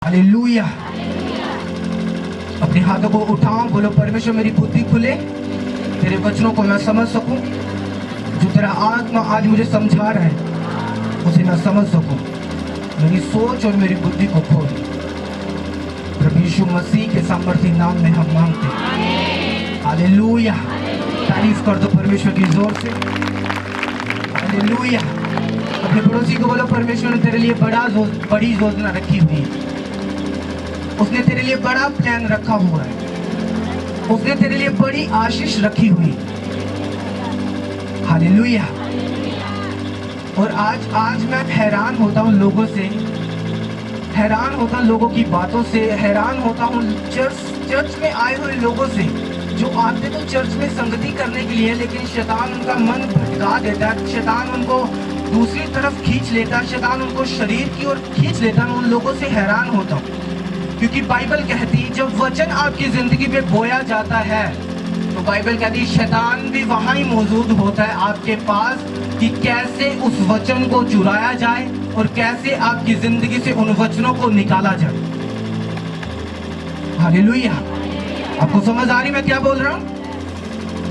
Hallelujah. अपने हाथों को उठाओ, बोलो परमेश्वर मेरी बुद्धि खुले, तेरे वचनों को मैं समझ सकूं, जो तेरा आत्मा आज मुझे समझा रहा है उसे मैं समझ सकूं। मेरी सोच और मेरी बुद्धि को खोल। प्रभु यीशु मसीह के सामर्थ्य नाम में हम मांगते हैं। हालेलुया। तारीफ कर दो परमेश्वर की जोर से। हालेलुया। अपने पड़ोसी को बोलो परमेश्वर ने तेरे लिए बड़ी योजना रखी हुई है। उसने तेरे लिए बड़ा प्लान रखा हुआ है। उसने तेरे लिए बड़ी आशीष रखी हुई है। हालेलुया। और आज मैं हैरान होता हूँ लोगों से, हैरान होता हूँ लोगों की बातों से, हैरान होता हूँ चर्च में आए हुए लोगों से जो आते तो चर्च में संगति करने के लिए, लेकिन शैतान उनका मन भटका देता है, शैतान उनको दूसरी तरफ खींच लेता है, शैतान उनको शरीर की ओर खींच लेता है। मैं उन लोगों से हैरान होता हूँ, क्योंकि बाइबल कहती है जब वचन आपकी जिंदगी में बोया जाता है तो बाइबल कहती है शैतान भी वहां ही मौजूद होता है आपके पास, कि कैसे उस वचन को चुराया जाए और कैसे आपकी जिंदगी से उन वचनों को निकाला जाए। हालेलुया। आपको समझ आ रही मैं क्या बोल रहा हूं?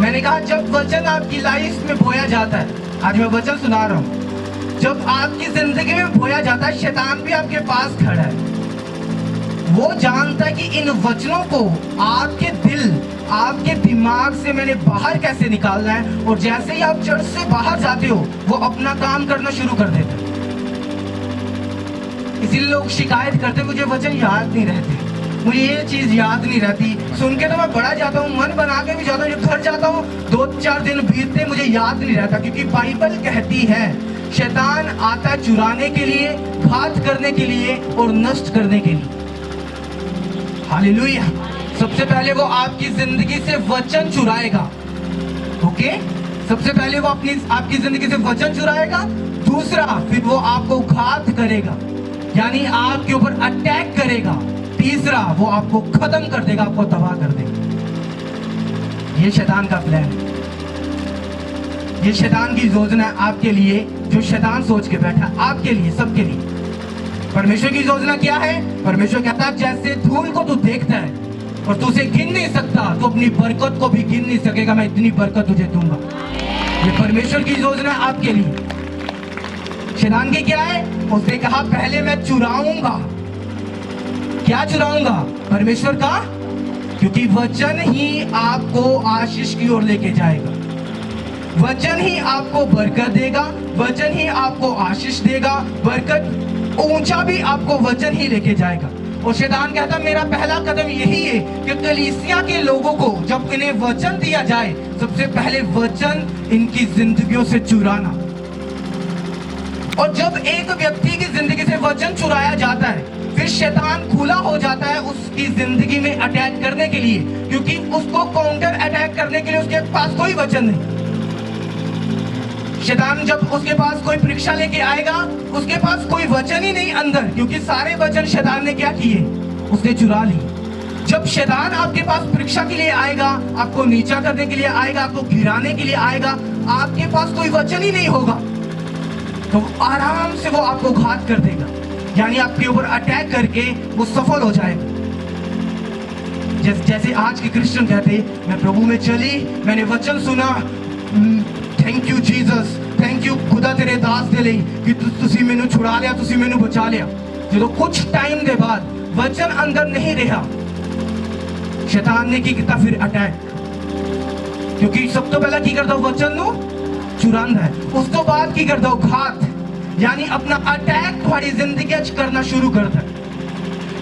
मैंने कहा जब वचन आपकी लाइफ में बोया जाता है, आज मैं वचन सुना रहा हूं, जब आपकी जिंदगी में बोया जाता है शैतान भी आपके पास खड़ा है। वो जानता है कि इन वचनों को आपके दिल, आपके दिमाग से मैंने बाहर कैसे निकालना है, और जैसे ही आप चर्च से बाहर जाते हो वो अपना काम करना शुरू कर देते हैं। इसीलिए लोग शिकायत करते मुझे वचन याद नहीं रहते, मुझे ये चीज याद नहीं रहती। सुन के तो मैं बड़ा जाता हूँ, मन बना के भी जाता हूँ, जब घर जाता हूँ 2-4 दिन बीतते मुझे याद नहीं रहता, क्योंकि बाइबल कहती है शैतान आता है चुराने के लिए, घात करने के लिए और नष्ट करने के लिए। हालेलुया। सबसे पहले वो आपकी जिंदगी से वचन चुराएगा। ओके, सबसे पहले वो आपकी जिंदगी से वचन चुराएगा। दूसरा, फिर वो आपको घात करेगा, यानी आपके ऊपर अटैक करेगा। तीसरा, वो आपको खत्म कर देगा, आपको तबाह कर देगा। ये शैतान का प्लान है, ये शैतान की योजना है आपके लिए, जो शैतान सोच के बैठा आपके लिए, सबके लिए। परमेश्वर की योजना क्या है? परमेश्वर कहता है जैसे धूल को तू देखता है और तू उसे गिन नहीं सकता, तो अपनी बरकत को भी गिन नहीं सकेगा, मैं इतनी बरकत तुझे दूंगा। ये परमेश्वर की योजना है आपके लिए। शैतान की क्या है? उसने कहा पहले मैं चुराऊंगा। क्या चुराऊंगा? परमेश्वर का, क्योंकि वचन ही आपको आशीष की ओर लेके जाएगा, वचन ही आपको बरकत देगा, वचन ही आपको आशीष देगा, बरकत ऊंचा भी आपको वचन ही लेके जाएगा। और शैतान कहता मेरा पहला कदम यही है कि कलीसिया के लोगों को जब इन्हें वचन दिया जाए, सबसे पहले वचन इनकी जिंदगियों से चुराना। और जब एक व्यक्ति की जिंदगी से वचन चुराया जाता है, फिर शैतान खुला हो जाता है उसकी जिंदगी में अटैक करने के लिए, क्योंकि उसको काउंटर अटैक करने के लिए उसके पास कोई वचन नहीं। शैतान जब उसके पास कोई परीक्षा लेके आएगा, उसके पास कोई वचन ही नहीं अंदर, क्योंकि सारे वचन शैतान ने क्या किए? उसने चुरा लिए। जब शैतान आपके पास परीक्षा के लिए आएगा, आपको नीचा करने के लिए आएगा, आपको गिराने के लिए आएगा, आपके पास कोई वचन ही नहीं होगा, तो आराम से वो आपको घात कर देगा, यानी आपके ऊपर अटैक करके वो सफल हो जाएगा। जैसे आज के क्रिश्चियन कहते, मैं प्रभु में चली, मैंने वचन सुना, thank you Jesus, thank you खुदा तेरे दास दे ਲਈ कि ਤੁਸੀਂ ਮੈਨੂੰ छुड़ा लिया, ਤੁਸੀਂ ਮੈਨੂੰ बचा लिया। जो कुछ टाइम के बाद वचन अंदर नहीं रहा, शैतान ने की किया फिर अटैक, क्योंकि सब तो पहला की करता वचन नु चुरांदा है, उस तो बाद की करता घात, यानी अपना अटैक तुम्हारी जिंदगी करना शुरू करता है।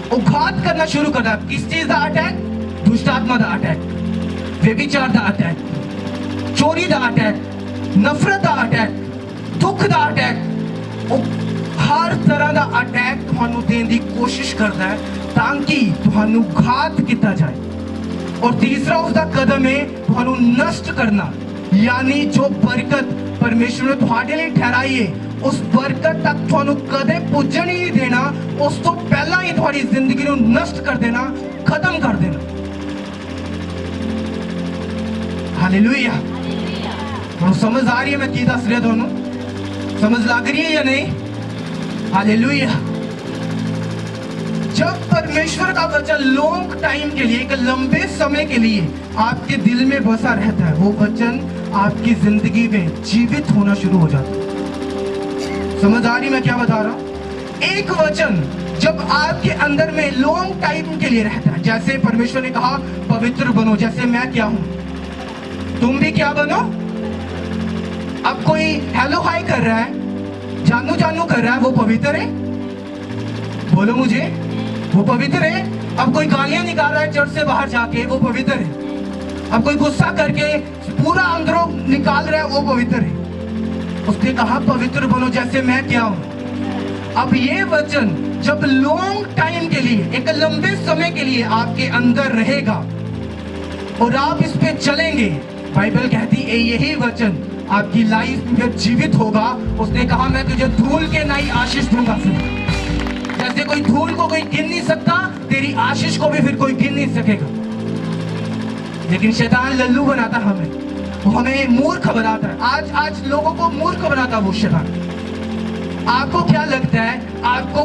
वो घात करना शुरू करता है। किस चीज का अटैक? दुष्ट आत्मा का अटैक, व्यभिचार का अटैक, चोरी का अटैक, नफरत का अटैक, दुख का अटैक, हर तरह का अटैक तुहानू देने की कोशिश करता है ताकि तुहानू घात किया जाए। और तीसरा उसका कदम है तुहानू नष्ट करना, यानी जो बरकत परमेश्वर ने तुहाडे लिए ठहराई है, उस बरकत तक तुहानू कदे पुजण ही नहीं देना, उस तो पहला ही तुहाडी जिंदगी नू नष्ट कर देना, खत्म कर देना। हालेलुया। तो समझ आ रही है मैं की दस रहा, दोनों समझ लग रही है या नहीं? हालेलुया। जब परमेश्वर का वचन लॉन्ग टाइम के लिए, एक लंबे समय के लिए आपके दिल में बसा रहता है, वो वचन आपकी जिंदगी में जीवित होना शुरू हो जाता है। समझ आ रही मैं क्या बता रहा हूं? एक वचन जब आपके अंदर में लॉन्ग टाइम के लिए रहता है, जैसे परमेश्वर ने कहा पवित्र बनो, जैसे मैं क्या हूं तुम भी क्या बनो। अब कोई हेलो हाय कर रहा है, जानू जानू कर रहा है, वो पवित्र है? बोलो मुझे, वो पवित्र है? अब कोई गालियां निकाल रहा है चर्च से बाहर जाके, वो पवित्र है? अब कोई गुस्सा करके पूरा अंदरों निकाल रहा है, वो पवित्र है? उसने कहा पवित्र बनो जैसे मैं क्या हूं। अब ये वचन जब लॉन्ग टाइम के लिए, एक लंबे समय के लिए आपके अंदर रहेगा और आप इस पे चलेंगे, बाइबल कहती है यही वचन आपकी लाइफ में जीवित होगा। उसने कहा मैं तुझे धूल के नई आशीष दूंगा। फिर जैसे कोई धूल को कोई गिन नहीं सकता, तेरी आशीष को भी फिर कोई गिन नहीं सकेगा। लेकिन शैतान लल्लू बनाता हमें, वो हमें मूर्ख बनाता है। आज लोगों को मूर्ख बनाता वो शैतान। आपको क्या लगता है, आपको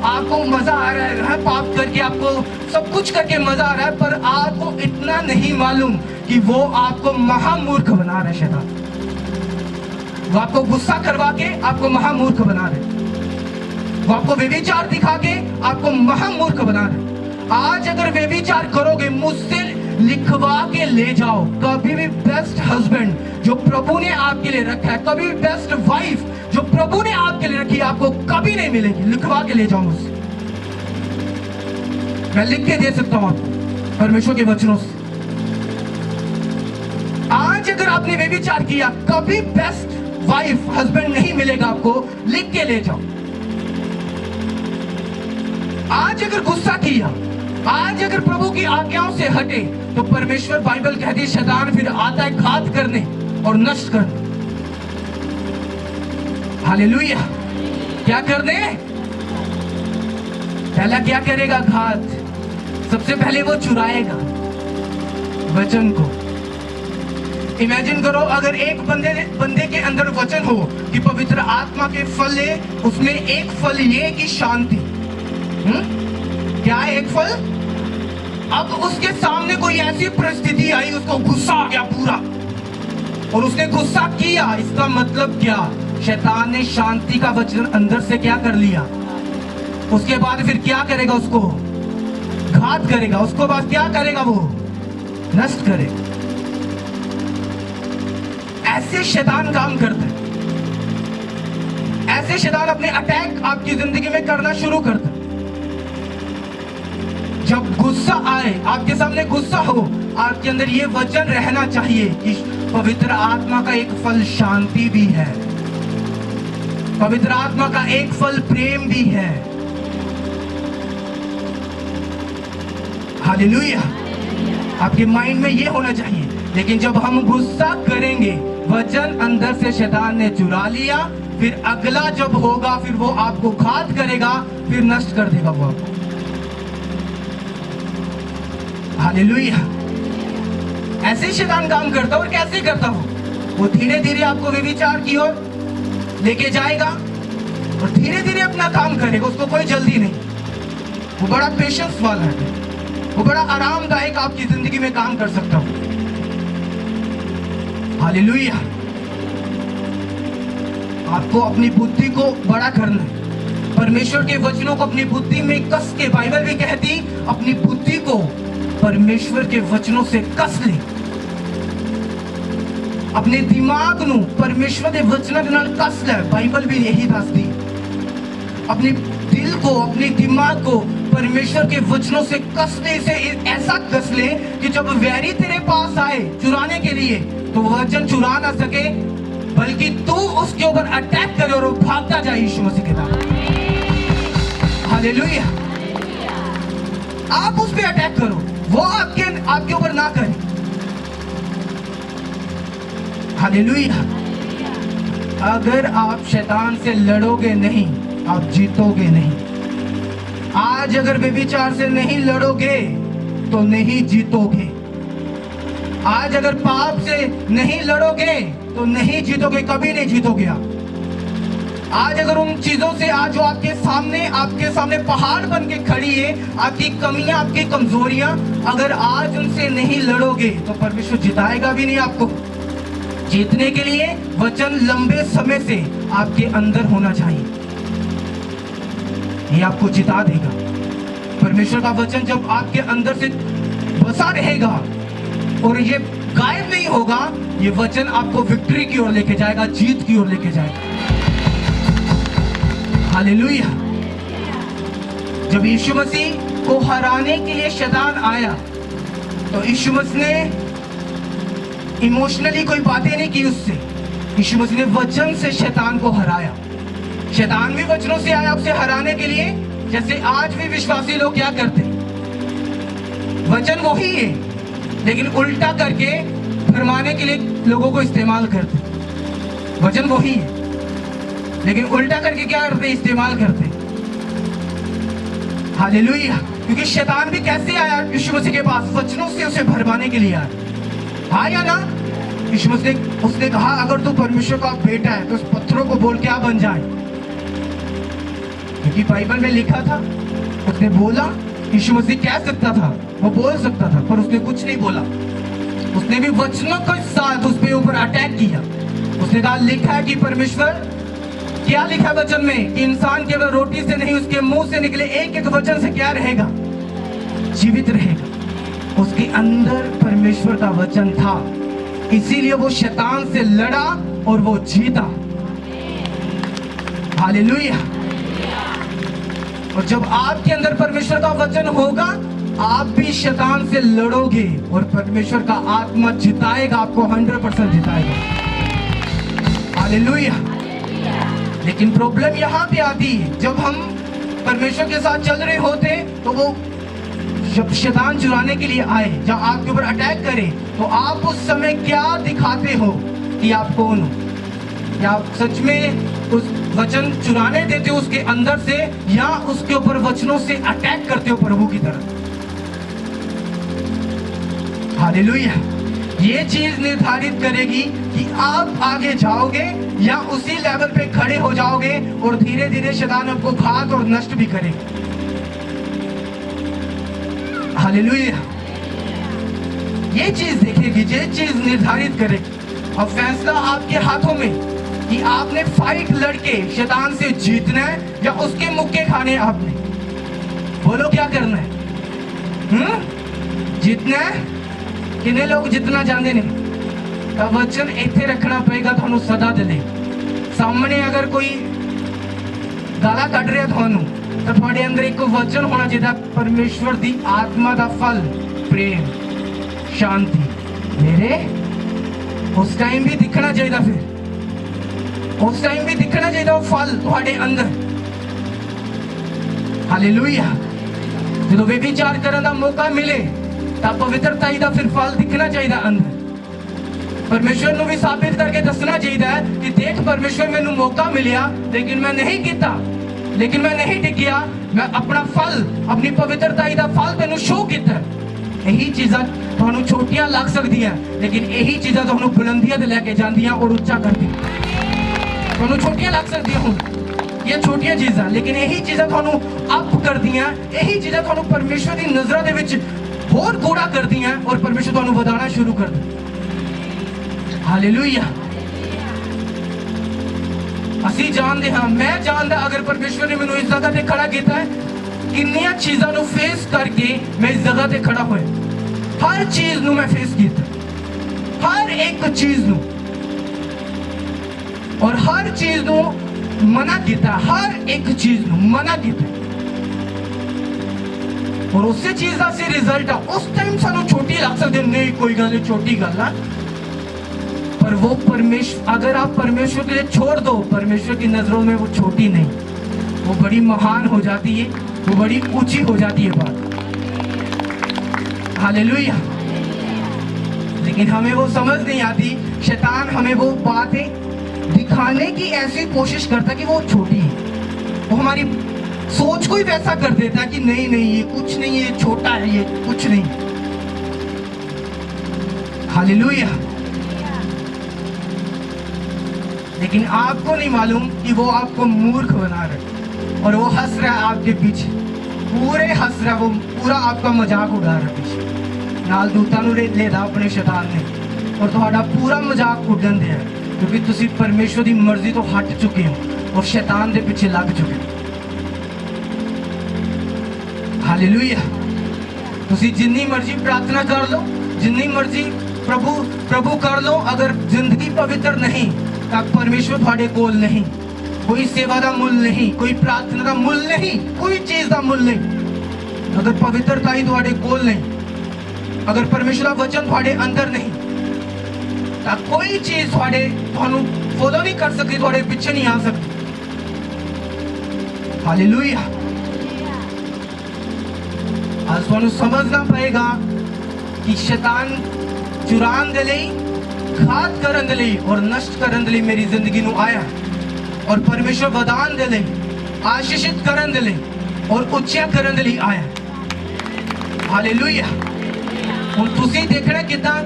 आपको मजा आ रहा है पाप करके, आपको सब कुछ करके मजा आ रहा है, पर आपको इतना नहीं मालूम कि वो आपको महामूर्ख बना रहा है शैतान। वो आपको गुस्सा करवा के आपको महामूर्ख बना रहे, वो आपको व्यभिचार दिखा के आपको महामूर्ख बना रहे। आज अगर व्यभिचार करोगे, मुझसे लिखवा के ले जाओ, कभी भी बेस्ट हस्बैंड जो प्रभु ने आपके लिए रखा है, कभी भी बेस्ट वाइफ जो प्रभु ने आपके लिए रखी है, आपको कभी नहीं मिलेगी। लिखवा के ले जाओ मुझसे, मैं लिख के दे सकता हूं आपको परमेश्वर के वचनों से। आज अगर आपने व्यभिचार किया, कभी बेस्ट वाइफ हस्बैंड नहीं मिलेगा आपको, लिख के ले जाओ। आज अगर गुस्सा किया, आज अगर प्रभु की आज्ञाओं से हटे, तो परमेश्वर बाइबल कहती है शैतान फिर आता है घात करने और नष्ट करने। हालेलुया। क्या करने? पहला क्या करेगा? घात। सबसे पहले वो चुराएगा वचन को। इमेजिन करो अगर एक बंदे के अंदर वचन हो कि पवित्र आत्मा के फल है, उसमें एक फल ये कि शांति। क्या है एक फल? अब उसके सामने कोई ऐसी परिस्थिति आई, उसको गुस्सा आ गया पूरा, और उसने गुस्सा किया, इसका मतलब क्या? शैतान ने शांति का वचन अंदर से क्या कर लिया। उसके बाद फिर क्या करेगा? उसको घात करेगा। उसको बाद क्या करेगा? वो नष्ट करेगा। ऐसे शैतान काम करता है। ऐसे शैतान अपने अटैक आपकी जिंदगी में करना शुरू करता है। जब गुस्सा आए, आपके सामने गुस्सा हो, आपके अंदर ये वचन रहना चाहिए कि पवित्र आत्मा का एक फल शांति भी है, पवित्र आत्मा का एक फल प्रेम भी है। हालेलुया। आपके माइंड में ये होना चाहिए। लेकिन जब हम गुस्सा करेंगे, वचन अंदर से शैतान ने चुरा लिया, फिर अगला जब होगा, फिर वो आपको घात करेगा, फिर नष्ट कर देगा वो आपको। हालेलुया। ऐसे शैतान काम करता हो। और कैसे करता हो? वो धीरे धीरे आपको व्यभिचार की ओर लेके जाएगा और धीरे धीरे अपना काम करेगा। उसको कोई जल्दी नहीं, वो बड़ा पेशेंस वाला है, वो बड़ा आरामदायक आपकी जिंदगी में काम कर सकता हो। हालेलुया। आपको अपनी बुद्धि को बड़ा करना है, परमेश्वर के वचनों को अपनी बुद्धि में कस के, बाइबल भी कहती अपनी बुद्धि को परमेश्वर के वचनों से कस ले। अपने दिमाग नू परमेश्वर के वचनों के नाल कस ले। बाइबल भी यही दसदी। अपने दिल को, अपने दिमाग को परमेश्वर के वचनों से कसने से ऐसा कस ले कि जब वैरी तेरे पास आए चुराने के लिए, तो वचन चुरा ना सके, बल्कि तू उसके ऊपर अटैक करे और वो भागता जाए यीशु मसीह के नाम। हालेलुया। आप उस पे अटैक करो, वो आपके ऊपर ना करे। हालेलुया। अगर आप शैतान से लड़ोगे नहीं, आप जीतोगे नहीं। आज अगर व्यभिचार से नहीं लड़ोगे तो नहीं जीतोगे। आज अगर पाप से नहीं लड़ोगे तो नहीं जीतोगे, कभी नहीं जीतोगे आप। आज अगर उन चीजों से आज जो आपके सामने पहाड़ बन के खड़ी है, आपकी कमियां, आपकी कमजोरियां, अगर आज उनसे नहीं लड़ोगे तो परमेश्वर जिताएगा भी नहीं आपको। जीतने के लिए वचन लंबे समय से आपके अंदर होना चाहिए, ये आपको जिता देगा। परमेश्वर का वचन जब आपके अंदर से बसा रहेगा और ये गायब नहीं होगा, ये वचन आपको विक्ट्री की ओर लेके जाएगा, जीत की ओर लेके जाएगा। हालेलुया। जब यीशु मसीह को हराने के लिए शैतान आया तो यीशु मसीह ने इमोशनली कोई बातें नहीं की उससे। यीशु मसीह ने वचन से शैतान को हराया। शैतान भी वचनों से आया उसे हराने के लिए, जैसे आज भी विश्वासी लोग क्या करते, वचन वही है लेकिन उल्टा करके भरमाने के लिए लोगों को इस्तेमाल करते। वचन वही है लेकिन उल्टा करके क्या करते, इस्तेमाल करते। हालेलुया। क्योंकि शैतान भी कैसे आया यीशु मसीह के पास, वचनों से उसे भरमाने के लिए आया ना। यीशु मसीह उसने कहा अगर तू परमेश्वर का बेटा है तो उस पत्थरों को बोल क्या बन जाए, क्योंकि बाइबल में लिखा था। उसने बोला, यीशु मसीह कह सकता था, वो बोल सकता था, पर उसने कुछ नहीं बोला। उसने भी वचनों के साथ उस पे ऊपर अटैक किया। उसने कहा लिखा है कि परमेश्वर, क्या लिखा है वचन में कि इंसान केवल रोटी से नहीं उसके मुंह से निकले एक एक वचन से क्या रहेगा, जीवित रहेगा। उसके अंदर परमेश्वर का वचन था, इसीलिए वो शैतान से लड़ा और वो जीता। हालेलुया। और जब आपके अंदर परमेश्वर का वचन होगा, आप भी शैतान से लड़ोगे और परमेश्वर का आत्मा जिताएगा, आपको 100% जिताएगा। हालेलुया। लेकिन प्रॉब्लम यहाँ पे आती है, जब हम परमेश्वर के साथ चल रहे होते तो वो जब शैतान चुराने के लिए आए, जब आपके ऊपर अटैक करे, तो आप उस समय क्या दिखाते हो कि आप कौन हो? क्या आप सच में उस वचन चुराने देते हो उसके अंदर से, या उसके ऊपर वचनों से अटैक करते हो प्रभु की तरह? हालेलुया। ये चीज निर्धारित करेगी कि आप आगे जाओगे या उसी लेवल पे खड़े हो जाओगे और धीरे धीरे शैतान आपको घात और नष्ट भी करेगा। हालेलुया। ये चीज देखेगी, ये चीज निर्धारित करेगी। और फैसला आपके हाथों में कि आपने फाइट लड़के शैतान से जीतना है या उसके मुक्के खाने आपने। बोलो क्या करना है? जीतना है? कितने लोग जितना जानते नहीं? तब वचन इत्थे रखना पड़ेगा थानू सदा दे। सामने अगर कोई गाला कट रहा थानू तो थोड़े अंदर एक वचन होना चाहिए, परमेश्वर दी आत्मा का फल प्रेम शांति मेरे। उस टाइम भी दिखना चाहिए, फिर उस टाइम भी दिखना चाहिए वो फल थोड़े अंदर। हालेलुया। जो व्यभिचार करने का मौका मिले तब पवित्रता ही फिर फल दिखना चाहिए अंदर। परमेश्वर को भी साबित करके दसना चाहिए कि देख परमेश्वर मैंने मौका मिलिया लेकिन मैं नहीं किया, लेकिन मैं नहीं टिकिया, मैं अपना फल अपनी पवित्रता का फल तेन शो किया। यही चीज़ां तुहानू छोटियां लग सकदियां लेकिन यही चीज़ां तुहानू बुलंदियां ते लेके जांदियां और उच्चा करदियां। तुहानू छोटियां लग सकदियां हुण ये छोटियां चीज़ां, लेकिन यही चीज़ां तुहानू अप करदियां, यही चीज़ां तुहानू परमेश्वर की नज़रां दे विच होर गोड़ा करदियां और परमेश्वर तुहानू वधाना शुरू कर दे। हालेलुया। असी जानते हाँ, मैं जानता अगर परमेश्वर ने मैनू इस जगह पे खड़ा किया है, किन्नियां चीज़ों को फेस करके मैं इस जगह पे खड़ा हुआ। हर चीज नू मैं फेस किया, हर एक चीज नू, और हर चीज नू मना किया, हर एक चीज नू मना किया, और उस चीज का से रिजल्ट आ उस टाइम सानू छोटी लग सकती, नहीं कोई गल नहीं, छोटी गल है, पर वो परमेश्वर, अगर आप परमेश्वर के लिए छोड़ दो, परमेश्वर की नजरों में वो छोटी नहीं, वो बड़ी महान हो जाती है, वो बड़ी ऊंची हो जाती है बात। हालेलुया। लेकिन हमें वो समझ नहीं आती, शैतान हमें वो बातें दिखाने की ऐसी कोशिश करता कि वो छोटी है, वो हमारी सोच को ही वैसा कर देता कि नहीं नहीं ये कुछ नहीं है, ये छोटा है, ये कुछ नहीं। हालेलुया। लेकिन आपको नहीं मालूम कि वो आपको मूर्ख बना रहा है और वो हंस रहा है आपके पीछे, पूरे हंस रहा है, वो पूरा आपका मजाक उड़ा रहा है पीछे। नाल दूतां नूं लेदा अपने शैतान ने और तुहाडा पूरा मजाक उड़न दिया क्योंकि तुसी परमेश्वर की मर्जी तो हट चुके हो और शैतान के पीछे लग चुके हो। हालेलुया। तुसी जिन्नी मर्जी प्रार्थना कर लो, जिन्नी मर्जी प्रभु कर लो, अगर जिंदगी पवित्र नहीं तब परमेश्वर तुहाडे कोल नहीं। कोई सेवा का मुल नहीं, कोई प्रार्थना का मुल नहीं, कोई चीज का मुल नहीं। अगर पवित्रता ही तुहाडे कोल नहीं, अगर परमेश्वर का वचन तुहाडे अंदर नहीं, तो कोई चीज तुहानू फॉलो नहीं कर सकती, तुहाडे पीछे नहीं आ सकती। हालेलुया। आज तुहानू समझना पड़ेगा कि शैतान चुरान दे लई, घात करन दे लई और नष्ट करन दे लई मेरी जिंदगी नू आया और परमेश्वर वरदान दे लई, आशीषित करन दे लई और उच्चा करन दे लई आया। हालेलुया। ਹੁਣ ਤੁਸੀਂ ਦੇਖਣਾ ਕਿਦਾਂ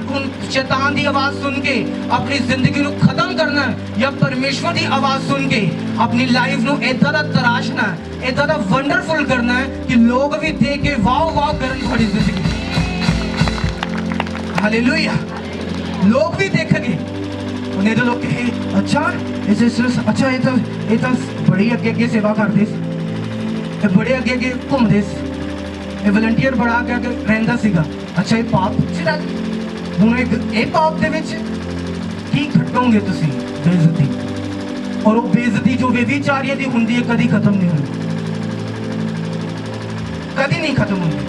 शैतान की आवाज सुन के अपनी जिंदगी को खत्म करना है या परमेश्वर की आवाज सुन के अपनी लाइफ को इदा का तराशना है, इदा का वंडरफुल करना है कि लोग भी देख के वाव वाव करन तुम्हारी जिंदगी। हालेलुया। लोग भी देखेंगे उन्हें तो लोग कहे अच्छा अच्छा ये तो बड़ी अगे अगे सेवा करते, बड़े अगे अगे घूमते, वलंटियर बड़ा अगे अगे रहिंदा सीगा। अच्छा ये पाप हुण ये पाप दे विच की खटोगे तुसी बेइज्जती, और वो बेइज्जती जो व्यभिचारियों की हुंदी है कभी खत्म नहीं होती, कभी नहीं खत्म होती।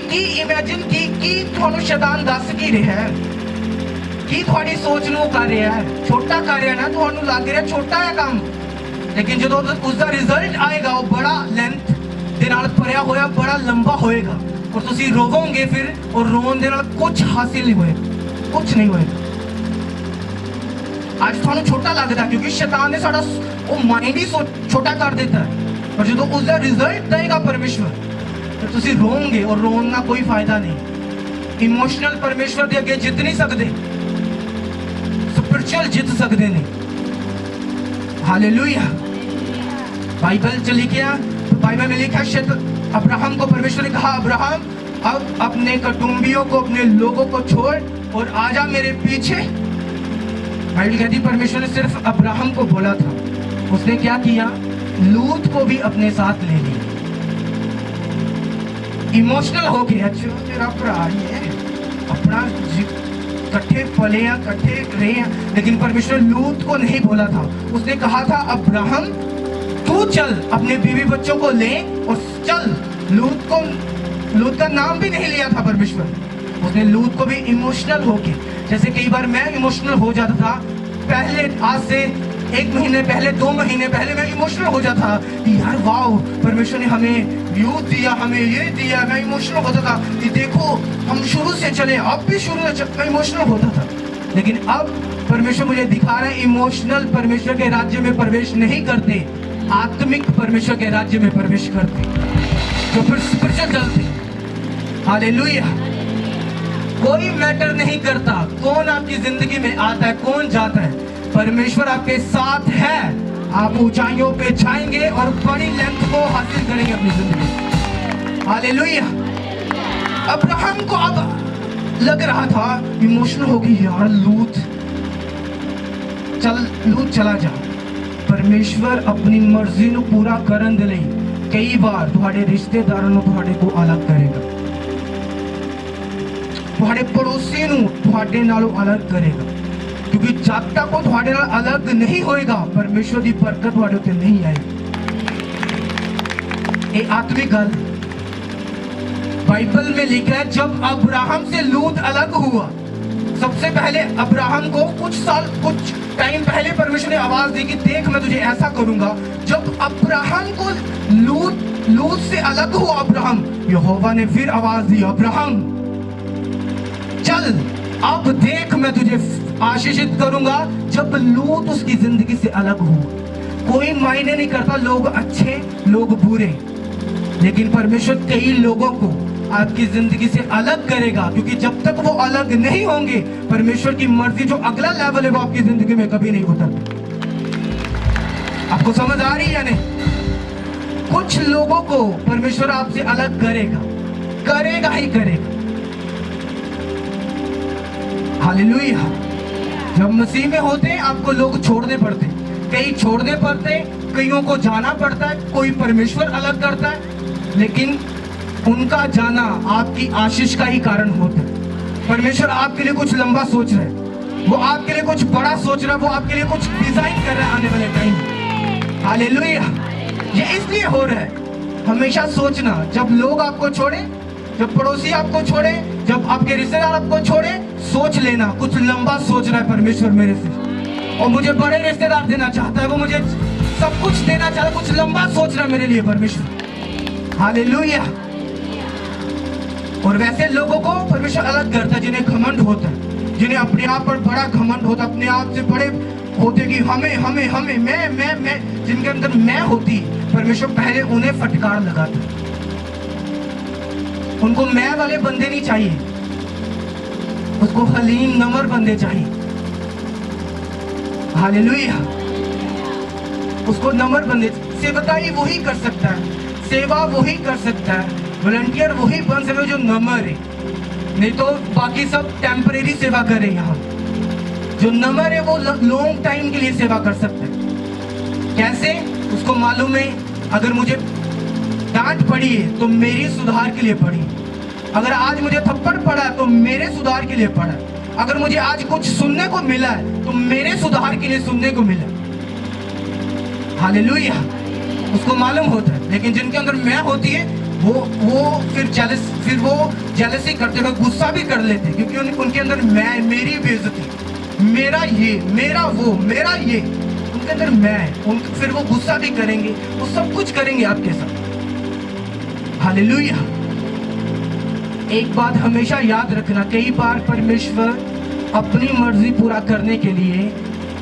की इमेजिन की तुहानू शैतान दस की रहा है, की तुहाडी सोच नू कर रहा है, छोटा कर रहा है ना, तुहानू लग रहा छोटा है काम, लेकिन जो उसका रिजल्ट आएगा वो बड़ा लेंथ दे नाल भरिया होया, बड़ा लंबा होएगा और तुसी रोवोगे फिर, और रोन दे नाल कुछ हासिल नहीं होएगा, कुछ नहीं होएगा। आज तुहानू छोटा लगता क्योंकि शैतान ने साडा वो माइंड ही छोटा कर देता है, और जो उसका रिजल्ट देगा परमेश्वर तो तुसी रोओगे और रोन ना कोई फायदा नहीं। इमोशनल परमेश्वर दे अगे जित नहीं सकते, स्पिरिचुअल जित सकते नहीं। हालेलुया। बाइबल च लिखा, बाइबल में लिखा अब्राहम को परमेश्वर ने कहा अब्राहम अब अपने कुटुंबियों को, अपने लोगों को छोड़ और आजा मेरे पीछे। बाइबल कहती परमेश्वर ने सिर्फ अब्राहम को बोला था, उसने क्या किया, लूत को भी अपने साथ ले लिया। इमोशनल हो गया, चलो तेरा भरा ही है, अपना कट्ठे पले हैं, कट्ठे रहे हैं, लेकिन परमेश्वर लूत को नहीं बोला था। उसने कहा था अब्राहम तू चल, अपने बीवी बच्चों को ले और चल। लूत का नाम भी नहीं लिया था परमेश्वर, उसने लूत को भी इमोशनल होके, जैसे कई बार मैं इमोशनल हो जाता था, पहले आज से 1 महीने पहले, 2 महीने पहले मैं इमोशनल हो जाता कि यार वाओ परमेश्वर ने हमें यूथ दिया, हमें ये दिया, मैं इमोशनल होता था कि देखो हम शुरू से चले, अब भी शुरू से मैं इमोशनल होता था। लेकिन अब परमेश्वर मुझे दिखा रहा है इमोशनल परमेश्वर के राज्य में प्रवेश नहीं करते, आत्मिक परमेश्वर के राज्य में प्रवेश करते, जो फिर स्पिरिचुअल चलते। हालेलुया। कोई मैटर नहीं करता कौन आपकी जिंदगी में आता है, कौन जाता है, परमेश्वर आपके साथ है, आप ऊंचाइयों पे जाएंगे और बड़ी लेंथ को हासिल करेंगे अपनी जिंदगी। हालेलुया। अब्राहम को अब लग रहा था, इमोशनल होगी यार, लूत चला जा। परमेश्वर अपनी मर्जी नू पूरा करन दे लई कई बार तुहाडे रिश्तेदारां नू तुहाडे को अलग करेगा, तुहाडे पड़ोसी नू तुहाडे नालों अलग करेगा, क्योंकि जब तक वो तुहाडे नाल अलग नहीं होएगा परमेश्वर की बरकत तुहाडे उत्ते नहीं आएगी। ये आत्मिक गल बाइबल में लिखा है, जब अब्राहम से लूत अलग हुआ, सबसे पहले अब्राहम को कुछ टाइम पहले परमेश्वर ने आवाज दी कि देख मैं तुझे ऐसा करूंगा। जब अब्राहम को लूत से अलग हुआ अब्राहम, यहोवा ने फिर आवाज दी अब्राहम चल, अब देख मैं तुझे आशीषित करूंगा। जब लूत उसकी जिंदगी से अलग हुआ, कोई मायने नहीं करता लोग अच्छे लोग बुरे, लेकिन परमेश्वर कई लोगों को आपकी जिंदगी से अलग करेगा, क्योंकि जब तक वो अलग नहीं होंगे परमेश्वर की मर्जी जो अगला लेवल है वो आपकी जिंदगी में कभी नहीं उतरता। आपको समझ आ रही है नहीं? कुछ लोगों को परमेश्वर आपसे अलग करेगा, करेगा ही करेगा। हालेलुया। जब मसीह में होते हैं आपको लोग छोड़ने पड़ते हैं, कई छोड़ने पड़ते हैं, कईयों को जाना पड़ता है, कोई परमेश्वर अलग करता है, लेकिन उनका जाना आपकी आशीष का ही कारण होता है। परमेश्वर आपके लिए कुछ लंबा सोच रहा है, वो आपके लिए कुछ बड़ा सोच रहा है, वो आपके लिए कुछ डिजाइन कर रहा है आने वाले टाइम में। हालेलुया। ये इसलिए हो रहा है। हमेशा सोचना, जब लोग आपको छोड़े, जब पड़ोसी आपको छोड़े, जब आपके रिश्तेदार आपको छोड़े, सोच लेना कुछ लंबा सोच रहा है परमेश्वर मेरे से, और मुझे बड़े रिश्तेदार देना चाहता है, वो मुझे सब कुछ देना चाहता है, कुछ लंबा सोच रहा है मेरे लिए परमेश्वर। हालेलुया। और वैसे लोगों को परमेश्वर अलग करता है जिन्हें घमंड होता है, जिन्हें अपने आप पर बड़ा घमंड होता है, अपने आप से बड़े होते कि हमें हमें हमें मैं, जिनके अंदर मैं होती, परमेश्वर पहले उन्हें फटकार लगाता। उनको मैं वाले बंदे नहीं चाहिए, उसको हलीम नम्र बंदे चाहिए। हालेलुया। उसको नम्र बंदे, सेवकाई वही कर सकता है, सेवा वही कर सकता है, वॉलंटियर वही बन सकता है जो नम्र है, नहीं तो बाकी सब टेम्परेरी सेवा करे। यहाँ जो नम्र है वो लॉन्ग टाइम के लिए सेवा कर सकता है। कैसे? उसको मालूम है अगर मुझे डांट पड़ी है तो मेरी सुधार के लिए पड़ी, अगर आज मुझे थप्पड़ पड़ा है तो मेरे सुधार के लिए पड़ा, अगर मुझे आज कुछ सुनने को मिला है तो मेरे सुधार के लिए सुनने को मिला। हालेलुया। उसको मालूम होता है। लेकिन जिनके अंदर मैं होती है वो फिर वो जेलसी करते हुए गुस्सा भी कर लेते हैं, क्योंकि उनके अंदर मैं, मेरी बेइज्जती, मेरा ये, मेरा वो, मेरा ये, उनके अंदर मैं, फिर वो गुस्सा भी करेंगे, वो सब कुछ करेंगे आपके साथ। हालेलुया। एक बात हमेशा याद रखना, कई बार परमेश्वर अपनी मर्जी पूरा करने के लिए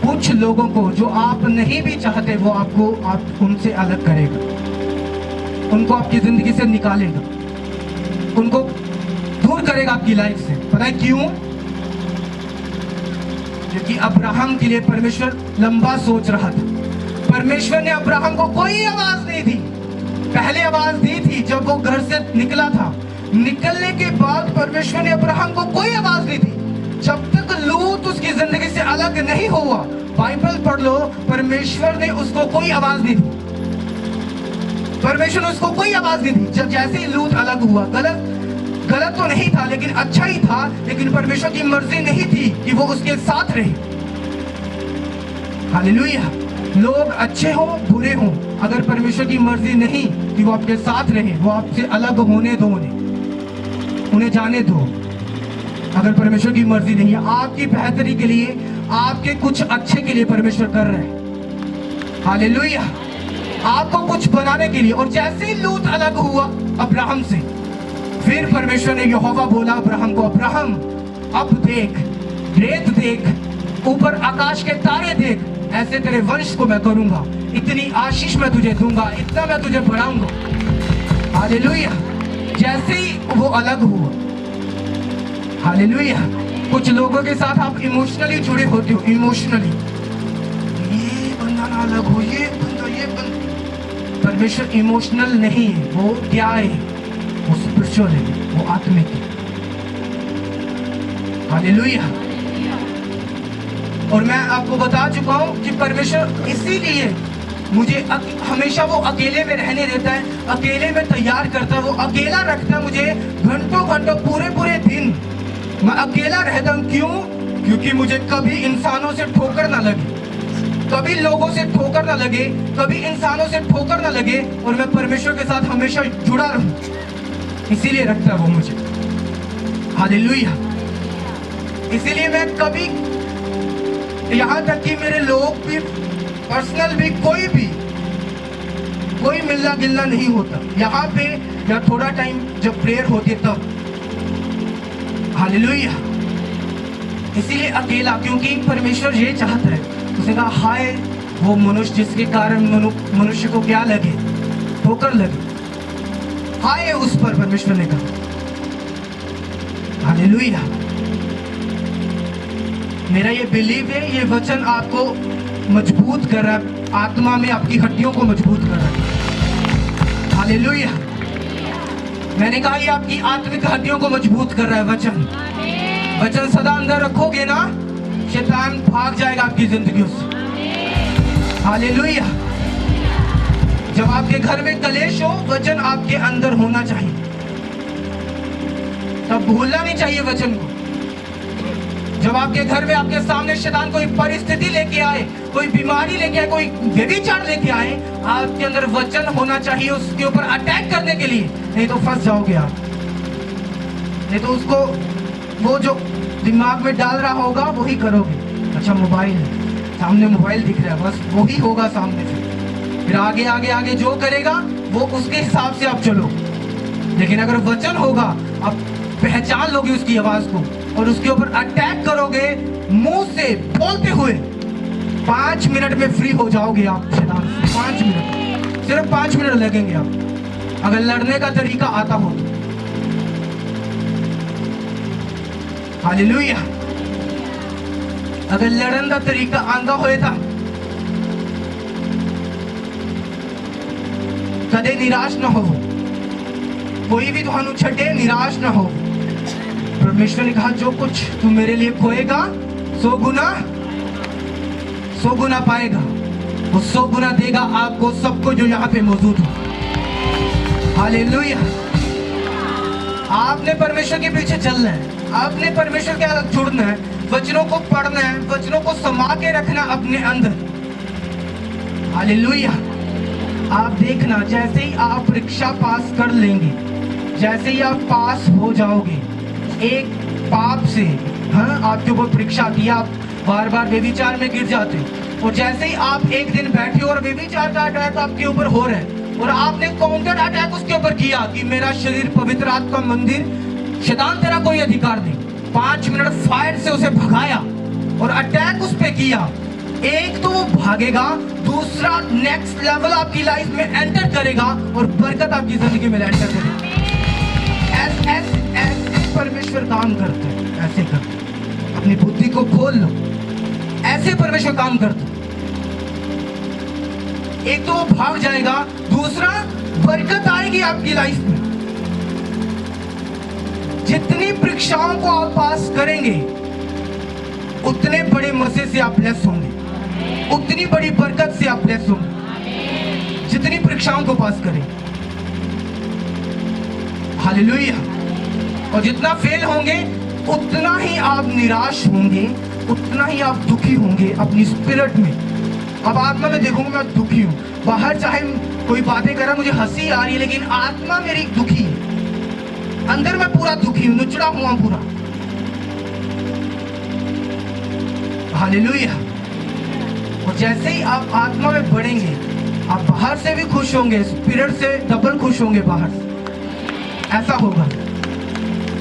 कुछ लोगों को जो आप नहीं भी चाहते वो आप उनसे अलग करेगा, उनको आपकी जिंदगी से निकालेगा, उनको दूर करेगा आपकी लाइफ से। पता है क्यों? क्योंकि अब्राहम के लिए परमेश्वर लंबा सोच रहा था। परमेश्वर ने अब्राहम को कोई आवाज नहीं दी, पहले आवाज दी थी जब वो घर से निकला था, निकलने के बाद परमेश्वर ने अब्राहम को कोई आवाज नहीं दी। जब तक लूत उसकी जिंदगी से अलग नहीं हुआ, बाइबल पढ़ लो, परमेश्वर ने उसको कोई आवाज नहीं दी, परमेश्वर ने उसको कोई आवाज नहीं दी। जब जैसे ही लूत अलग हुआ, गलत तो नहीं था लेकिन अच्छा ही था, लेकिन परमेश्वर की मर्जी नहीं थी कि वो उसके साथ रहे। हालेलुया। लोग अच्छे हो बुरे हो, अगर परमेश्वर की मर्जी नहीं कि वो आपके साथ रहे, वो आपसे अलग होने दो, उन्हें जाने दो। अगर परमेश्वर की मर्जी नहीं है, आपकी बेहतरी के लिए, आपके कुछ अच्छे के लिए परमेश्वर कर रहे हैं। हालेलुया। आपको कुछ बनाने के लिए। और जैसे ही लूत अलग हुआ अब्राहम से, फिर परमेश्वर ने यहोवा बोला अब्राहम को, अब्राहम अब देख, रेत देख, ऊपर आकाश के तारे देख, ऐसे तेरे वंश को मैं करूंगा, इतनी आशीष मैं तुझे दूंगा, इतना मैं तुझे बढ़ाऊंगा। हालेलुया। जैसे ही वो अलग हुआ, हालेलुया। कुछ लोगों के साथ आप इमोशनली जुड़े होते हो, इमोशनली, ये बंदा ना अलग हो, ये बंदा, ये बंदा। परमेश्वर इमोशनल नहीं है, वो क्या है? वो स्पिरिचुअल है, वो आत्मिक है। हालेलुया। और मैं आपको बता चुका हूं कि परमेश्वर इसीलिए मुझे हमेशा वो अकेले में रहने देता है, अकेले में तैयार करता है, वो अकेला रखता है मुझे घंटों घंटों, पूरे पूरे दिन मैं अकेला रहता हूं। क्यों? क्योंकि मुझे कभी इंसानों से ठोकर ना लगे, कभी लोगों से ठोकर ना लगे, कभी इंसानों से ठोकर ना लगे, और मैं परमेश्वर के साथ हमेशा जुड़ा रहूं, इसीलिए रखता है वो मुझे। हालेलुया। इसीलिए मैं कभी, यहाँ तक कि मेरे लोग भी, पर्सनल भी, कोई मिलना गिलना नहीं होता यहाँ पे, या थोड़ा टाइम जब प्रेयर होती है तब। हालेलुया। इसीलिए अकेला, क्योंकि परमेश्वर ये चाहता है, उसने कहा हाय वो मनुष्य जिसके कारण मनुष्य को क्या लगे? ठोकर लगे। हाय उस पर, परमेश्वर ने कहा हालेलुया। मेरा ये बिलीव है, ये वचन आपको मजबूत कर रहा है, आत्मा में आपकी हड्डियों को मजबूत कर रहा है। हालेलुया। मैंने कहा ये आपकी आत्मिक हड्डियों को मजबूत कर रहा है वचन। वचन सदा अंदर रखोगे ना, शैतान भाग जाएगा आपकी जिंदगी से। हालेलुया। जब आपके घर में कलेश हो, वचन आपके अंदर होना चाहिए, तब भूलना नहीं चाहिए वचन को। जब आपके घर में आपके सामने शैतान कोई परिस्थिति लेके आए, कोई बीमारी लेके आए, कोई व्यभिचार लेके आए, आपके अंदर वचन होना चाहिए उसके ऊपर अटैक करने के लिए, नहीं तो फंस जाओगे आप। नहीं तो उसको वो जो दिमाग में डाल रहा होगा वही करोगे। अच्छा मोबाइल है, सामने मोबाइल दिख रहा है, बस वही होगा सामने से। फिर आगे आगे आगे जो करेगा वो उसके हिसाब से आप चलो। लेकिन अगर वचन होगा, आप पहचान लोगे उसकी आवाज को और उसके ऊपर अटैक करोगे मुंह से बोलते हुए, 5 मिनट में फ्री हो जाओगे आप शैतान से। 5 मिनट, सिर्फ 5 मिनट लगेंगे आप, अगर लड़ने का तरीका आता हो तो। हालेलुया। अगर लड़न का तरीका आंदा होए था, कदे निराश ना हो, कोई भी तुहानू छटे निराश ना हो। परमेश्वर ने कहा जो कुछ तू मेरे लिए खोएगा 100 गुना पाएगा। वो 100 गुना देगा आपको, सबको जो यहाँ पे मौजूद हो। हालेलुया। आपने परमेश्वर के पीछे चलना है, आपने परमेश्वर के साथ जुड़ना है, वचनों को पढ़ना है, वचनों को समा के रखना अपने अंदर। हालेलुया। आप देखना, जैसे ही आप परीक्षा पास कर लेंगे, जैसे ही आप पास हो जाओगे, एक पाप से, हाँ, आपके ऊपर परीक्षा आती है, आप बार बार व्यभिचार में गिर जाते हो, और जैसे ही आप एक दिन बैठे और व्यभिचार का अटैक आपके ऊपर हो रहा है और आपने काउंटर अटैक उसके ऊपर किया कि मेरा शरीर पवित्र आत्मा मंदिर, शैतान तेरा कोई अधिकार नहीं। 5 मिनट फायर से उसे भगाया और अटैक उस पे किया। एक तो वो भागेगा, दूसरा नेक्स्ट लेवल आपकी लाइफ में एंटर करेगा और बरकत आपकी जिंदगी में एंटर करेगा। ऐसे परमेश्वर काम करते हैं, ऐसे करते। अपनी बुद्धि को खोल लो, ऐसे परमेश्वर काम करते। एक तो वो भाग जाएगा, दूसरा बरकत आएगी आपकी लाइफ में। जितनी परीक्षाओं को आप पास करेंगे, उतने बड़े मजे से आप ब्लेस होंगे, उतनी बड़ी बरकत से आप ब्लेस होंगे, जितनी परीक्षाओं को पास करें। हालेलुया। और जितना फेल होंगे, उतना ही आप निराश होंगे, उतना ही आप दुखी होंगे अपनी स्पिरिट में। अब आत्मा में देखूंगा मैं दुखी हूँ, बाहर चाहे कोई बातें कर रहा, मुझे हंसी आ रही है, लेकिन आत्मा मेरी दुखी है, अंदर मैं पूरा दुखी हूँ, नुचड़ा हुआ पूरा। हालेलुया। और जैसे ही आप आत्मा में बढ़ेंगे, आप बाहर से भी खुश होंगे, स्पिरिट से डबल खुश होंगे बाहर से, ऐसा होगा।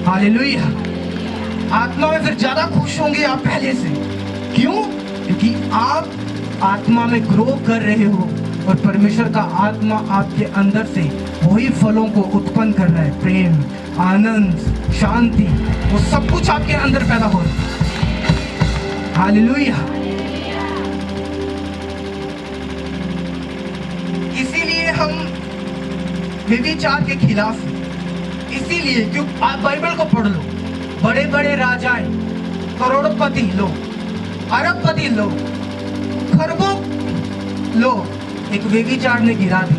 हालेलुया। आत्मा में फिर ज्यादा खुश होंगे आप पहले से। क्यों? क्योंकि आप आत्मा में ग्रो कर रहे हो और परमेश्वर का आत्मा आपके अंदर से वही फलों को उत्पन्न कर रहा है। प्रेम, आनंद, शांति, वो सब कुछ आपके अंदर पैदा हो रहा है। हालेलुया। इसीलिए हम व्यभिचार के खिलाफ हैं। इसीलिए क्योंकि आप बाइबल को पढ़ लो, बड़े बड़े राजाएं, करोड़पति लोग, अरबपति लोग, खरबों लोग एक व्यभिचार ने गिरा दी।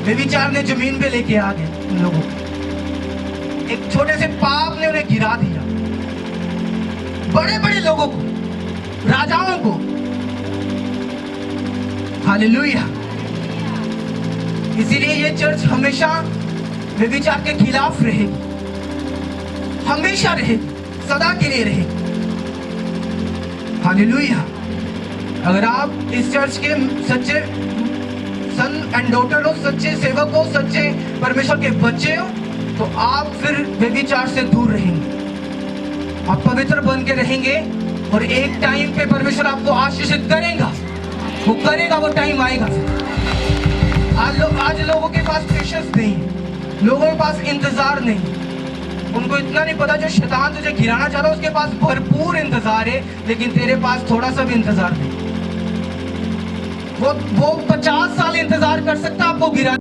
व्यभिचार ने जमीन पे लेके आ गए उन लोगों को, एक छोटे से पाप ने उन्हें गिरा दिया। बड़े बड़े लोगों को, राजाओं को। हालेलुया। इसीलिए ये चर्च हमेशा व्यभिचार के खिलाफ रहेगी, हमेशा रहेगी, सदा के लिए रहेगी। हालेलुया। अगर आप इस चर्च के सच्चे सन एंड डॉटर हो, सच्चे सेवक हो, सच्चे परमेश्वर के बच्चे हो, तो आप फिर व्यभिचार से दूर रहेंगे, आप पवित्र बन के रहेंगे और एक टाइम पे परमेश्वर आपको आशीषित करेगा। वो करेगा, वो टाइम आएगा। आज लोगों के पास पेशेंस नहीं, लोगों के पास इंतजार नहीं, उनको इतना नहीं पता जो शैतान तुझे गिराना चाहता है उसके पास भरपूर इंतजार है, लेकिन तेरे पास थोड़ा सा भी इंतजार नहीं। वो 50 साल इंतजार कर सकता है आपको गिरा